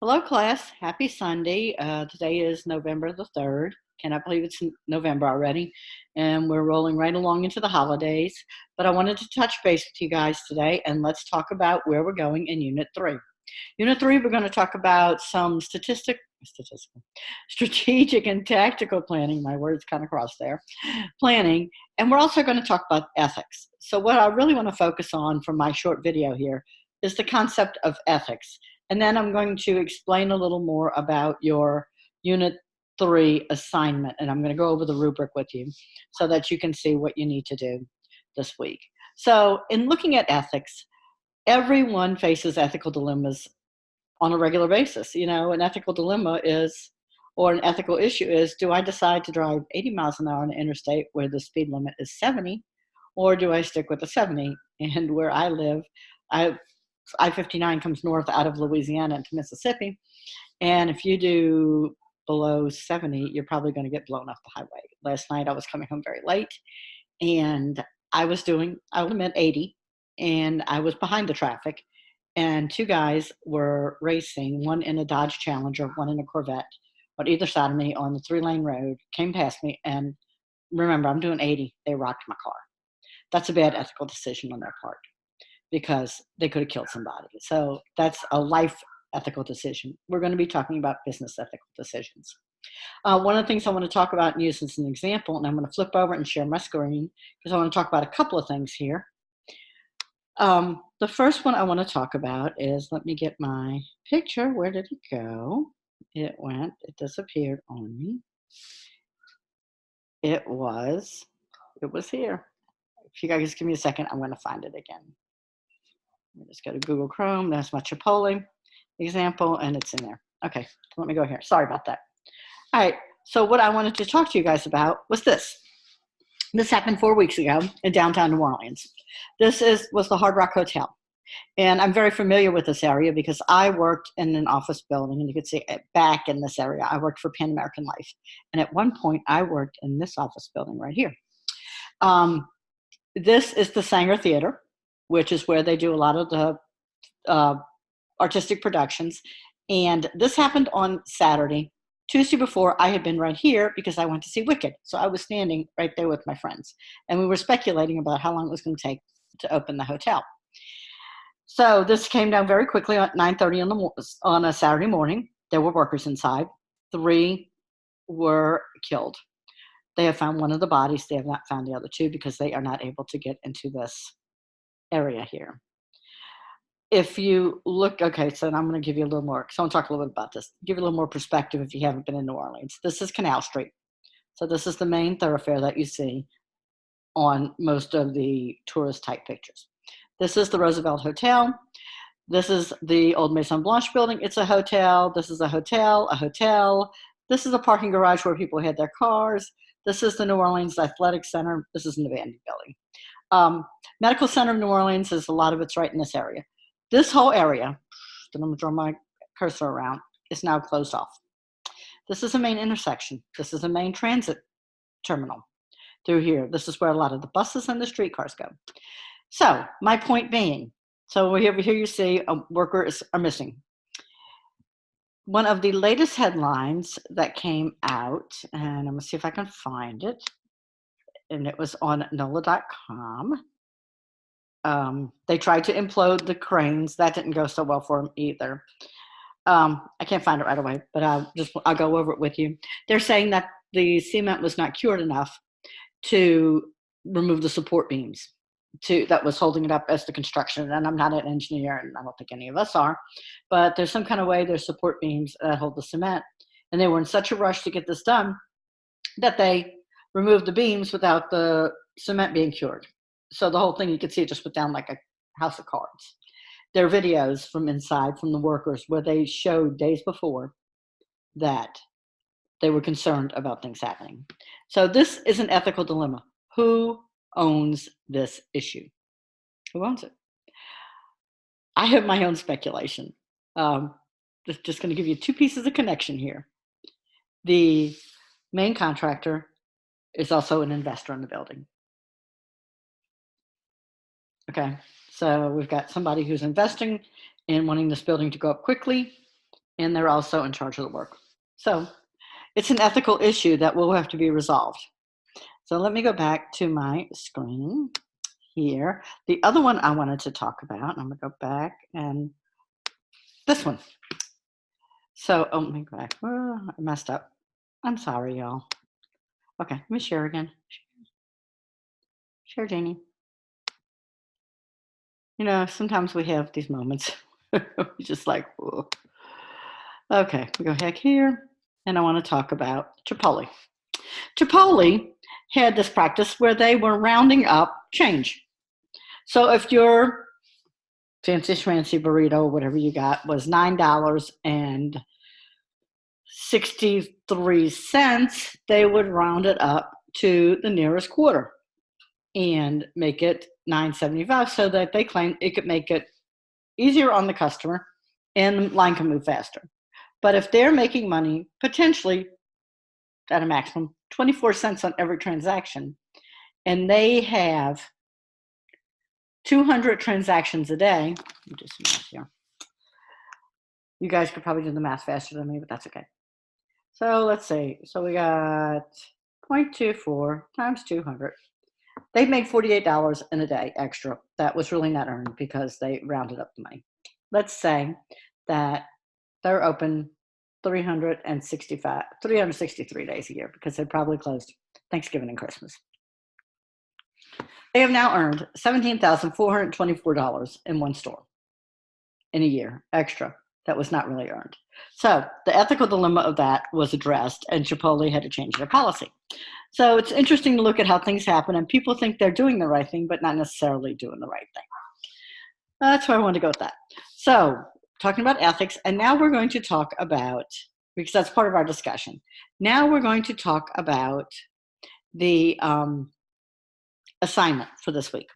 Hello, class. Happy Sunday. Today is November the 3rd. Cannot believe it's November already. And we're rolling right along into the holidays. But I wanted to touch base with you guys today, and let's talk about where we're going in Unit 3. Unit 3, we're going to talk about some statistical, strategic and tactical planning. My words kind of crossed there. Planning. And we're also going to talk about ethics. So what I really want to focus on from my short video here is the concept of ethics. And then I'm going to explain a little more about your Unit 3 assignment. And I'm going to go over the rubric with you so that you can see what you need to do this week. So in looking at ethics, everyone faces ethical dilemmas on a regular basis. You know, an ethical dilemma is, or an ethical issue is, do I decide to drive 80 miles an hour on the interstate where the speed limit is 70, or do I stick with the 70? And where I live, I-59 comes north out of Louisiana into Mississippi. And if you do below 70, you're probably going to get blown off the highway. Last night I was coming home very late, and I was doing, I'll admit, 80, and I was behind the traffic. And two guys were racing, one in a Dodge Challenger, one in a Corvette, on either side of me on the 3-lane road, came past me, and remember, I'm doing 80. They rocked my car. That's a bad ethical decision on their part because they could have killed somebody. So that's a life ethical decision. We're going to be talking about business ethical decisions. One of the things I want to talk about and use as an example, and I'm going to flip over and share my screen because I want to talk about a couple of things here. The first one I want to talk about is, let me get my picture. Where did it go? It disappeared on me. It was here. If you guys give me a second, I'm going to find it again. Let me just go to Google Chrome. That's my Chipotle example, and it's in there. Okay, let me go here. Sorry about that. All right, so what I wanted to talk to you guys about was this. This happened 4 weeks ago in downtown New Orleans. This was the Hard Rock Hotel. And I'm very familiar with this area because I worked in an office building, and you can see it back in this area. I worked for Pan American Life. And at one point, I worked in this office building right here. This is the Sanger Theater, which is where they do a lot of the artistic productions. And this happened on Saturday. Tuesday before, I had been right here because I went to see Wicked. So I was standing right there with my friends. And we were speculating about how long it was going to take to open the hotel. So this came down very quickly at 9:30 on a Saturday morning. There were workers inside. 3 were killed. They have found one of the bodies. They have not found the other 2 because they are not able to get into this area here. If you look, okay, so I'm going to give you a little more, so I want to talk a little bit about this, give you a little more perspective if you haven't been in New Orleans. This is Canal Street. So this is the main thoroughfare that you see on most of the tourist type pictures. This is the Roosevelt Hotel. This is the old Maison Blanche building. It's a hotel. This is a hotel, a hotel. This is a parking garage where people had their cars. This is the New Orleans Athletic Center. This is an abandoned building. Medical Center of New Orleans is a lot of it's right in this area. This whole area, I'm going to draw my cursor around, is now closed off. This is a main intersection. This is a main transit terminal through here. This is where a lot of the buses and the streetcars go. So my point being, so here you see workers are missing. One of the latest headlines that came out, and I'm going to see if I can find it, and it was on NOLA.com. They tried to implode the cranes. That didn't go so well for them either. I can't find it right away, but I'll go over it with you. They're saying that the cement was not cured enough to remove the support beams that was holding it up as the construction. And I'm not an engineer, and I don't think any of us are, but there's some kind of way there's support beams that hold the cement. And they were in such a rush to get this done that they removed the beams without the cement being cured. So the whole thing, you could see it just went down like a house of cards. There are videos from inside from the workers where they showed days before that they were concerned about things happening. So this is an ethical dilemma. Who owns this issue? Who owns it? I have my own speculation. Just going to give you 2 pieces of connection here. The main contractor is also an investor in the building. Okay, so we've got somebody who's investing in wanting this building to go up quickly, and they're also in charge of the work. So it's an ethical issue that will have to be resolved. So let me go back to my screen here. The other one I wanted to talk about, I'm going to go back, and this one. So, oh, let me go back. Oh, I messed up. I'm sorry, y'all. Okay, let me share again. Share, Janie. You know, sometimes we have these moments. Just like, whoa. Okay, we go back here, and I want to talk about Chipotle. Chipotle had this practice where they were rounding up change. So if your fancy schmancy burrito, whatever you got, was $9.63, they would round it up to the nearest quarter and make it $9.75, so that they claim it could make it easier on the customer and the line can move faster. But if they're making money potentially at a maximum 24 cents on every transaction, and they have 200 transactions a day, let me do some math here. You guys could probably do the math faster than me, but that's okay. So let's see. So we got 0.24 times 200. They made $48 in a day extra. That was really not earned because they rounded up the money. Let's say that they're open 363 days a year because they probably closed Thanksgiving and Christmas. They have now earned $17,424 in one store in a year extra. That was not really earned. So the ethical dilemma of that was addressed, and Chipotle had to change their policy. So it's interesting to look at how things happen, and people think they're doing the right thing, but not necessarily doing the right thing. That's where I want to go with that. So talking about ethics, and now we're going to talk about, because that's part of our discussion, now we're going to talk about the assignment for this week.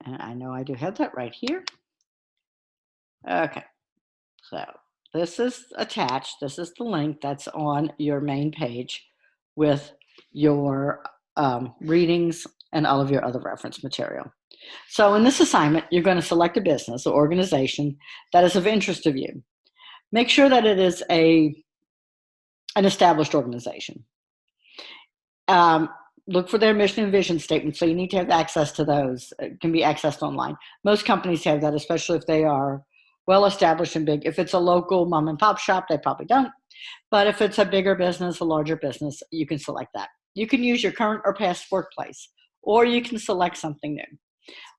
And I know I do have that right here. Okay, so this is attached. This is the link that's on your main page with your readings and all of your other reference material. So in this assignment, you're going to select a business or organization that is of interest to you. Make sure that it is an established organization. Look for their mission and vision statement, so you need to have access to those. It can be accessed online. Most companies have that, especially if they are well established and big. If it's a local mom and pop shop, they probably don't. But if it's a bigger business, a larger business, you can select that. You can use your current or past workplace, or you can select something new.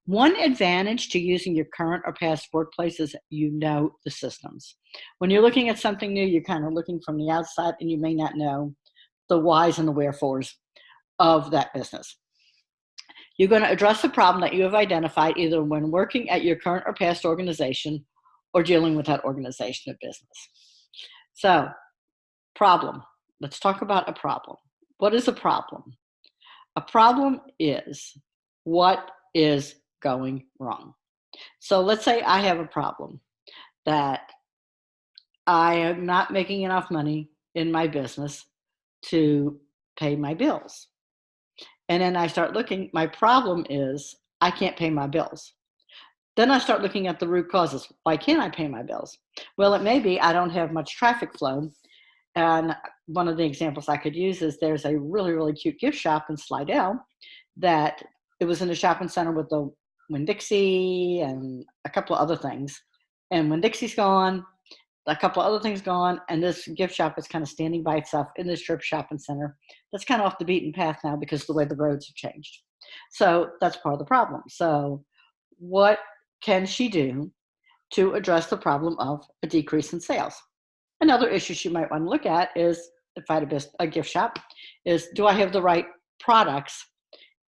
One advantage to using your current or past workplace is you know the systems. When you're looking at something new, you're kind of looking from the outside, and you may not know the whys and the wherefores of that business. You're going to address the problem that you have identified either when working at your current or past organization or dealing with that organization or business. So, problem. Let's talk about a problem. What is a problem? A problem is what is going wrong. So let's say I have a problem that I am not making enough money in my business to pay my bills. And then I start looking, my problem is I can't pay my bills. Then I start looking at the root causes. Why can't I pay my bills? Well, it may be I don't have much traffic flow. And one of the examples I could use is there's a really, really cute gift shop in Slidell that it was in a shopping center with the Winn-Dixie and a couple of other things. And Winn-Dixie's gone, a couple of other things gone, and this gift shop is kind of standing by itself in this strip shopping center. That's kind of off the beaten path now because of the way the roads have changed. So that's part of the problem. So what can she do to address the problem of a decrease in sales? Another issue she might want to look at is, if I had a gift shop, is do I have the right products?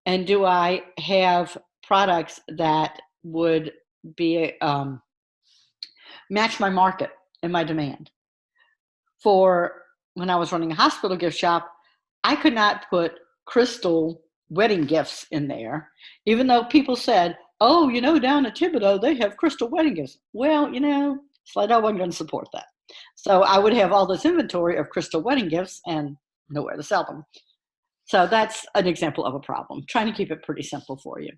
And do I have products that would be match my market and my demand? For when I was running a hospital gift shop, I could not put crystal wedding gifts in there, even though people said, oh, you know, down at Thibodeau, they have crystal wedding gifts. Well, you know, Slidell wasn't going to support that. So I would have all this inventory of crystal wedding gifts and nowhere to sell them. So that's an example of a problem, trying to keep it pretty simple for you.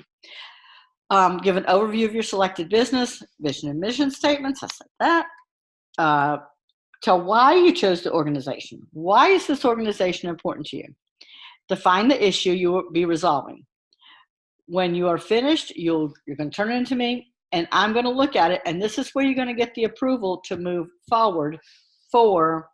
Give an overview of your selected business, vision and mission statements. I said that. Tell why you chose the organization. Why is this organization important to you? Define the issue you will be resolving. When you are finished, you're going to turn it into me, and I'm going to look at it, and this is where you're going to get the approval to move forward for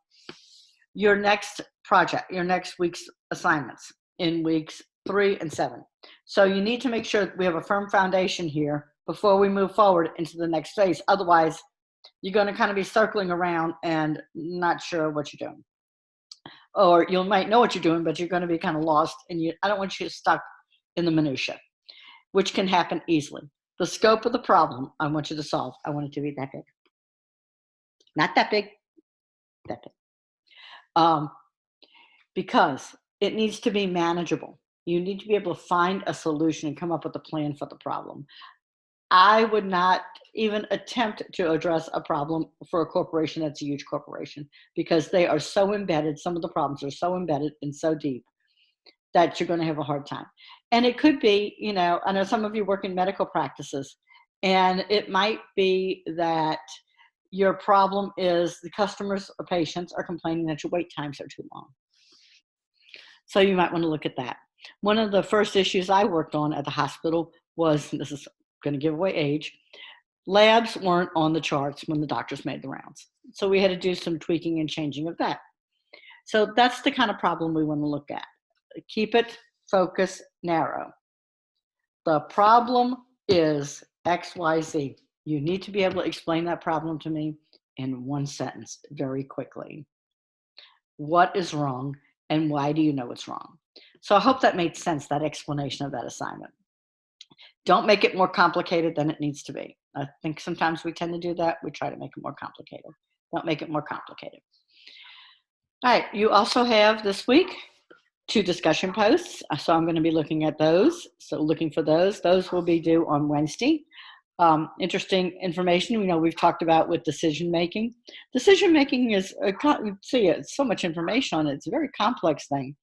your next project, your next week's assignments in weeks 3 and 7. So you need to make sure we have a firm foundation here before we move forward into the next phase. Otherwise, you're going to kind of be circling around and not sure what you're doing. Or you might know what you're doing, but you're going to be kind of lost, and I don't want you stuck in the minutia, which can happen easily. The scope of the problem I want you to solve, I want it to be that big. Not that big, that big. Because it needs to be manageable. You need to be able to find a solution and come up with a plan for the problem. I would not even attempt to address a problem for a corporation that's a huge corporation, because they are so embedded. Some of the problems are so embedded and so deep that you're going to have a hard time. And it could be, I know some of you work in medical practices, and it might be that your problem is the customers or patients are complaining that your wait times are too long. So you might want to look at that. One of the first issues I worked on at the hospital was, this is going to give away age, labs weren't on the charts when the doctors made the rounds. So we had to do some tweaking and changing of that. So that's the kind of problem we want to look at. Keep it focused, narrow. The problem is XYZ. You need to be able to explain that problem to me in one sentence very quickly. What is wrong, and why do you know it's wrong? So I hope that made sense, that explanation of that assignment. Don't make it more complicated than it needs to be. I think sometimes we tend to do that. We try to make it more complicated. Don't make it more complicated. All right, you also have this week 2 discussion posts. So I'm going to be looking at those. So looking for those. Those will be due on Wednesday. Interesting information, we've talked about with decision making. Decision making is, it's so much information on it. It's a very complex thing.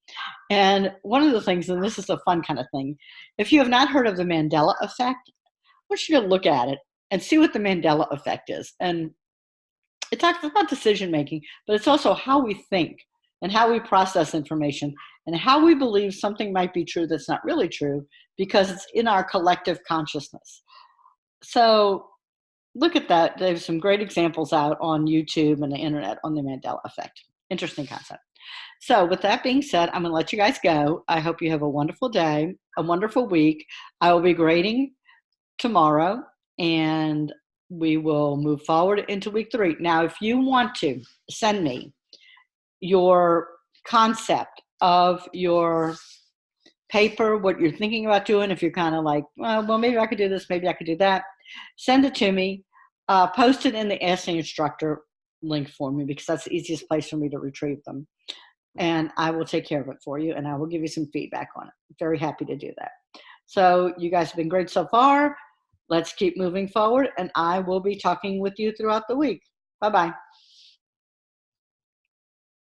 And one of the things, and this is a fun kind of thing, if you have not heard of the Mandela effect, I want you to look at it and see what the Mandela effect is. And it talks about decision making, but it's also how we think and how we process information and how we believe something might be true that's not really true because it's in our collective consciousness. So look at that. There's some great examples out on YouTube and the internet on the Mandela effect. Interesting concept. So with that being said, I'm going to let you guys go. I hope you have a wonderful day, a wonderful week. I will be grading tomorrow, and we will move forward into week 3. Now, if you want to send me your concept of your paper, what you're thinking about doing, if you're kind of like, well, maybe I could do this, maybe I could do that, send it to me. Post it in the Ask the Instructor link for me, because that's the easiest place for me to retrieve them. And I will take care of it for you, and I will give you some feedback on it. Very happy to do that. So you guys have been great so far. Let's keep moving forward, and I will be talking with you throughout the week. Bye-bye.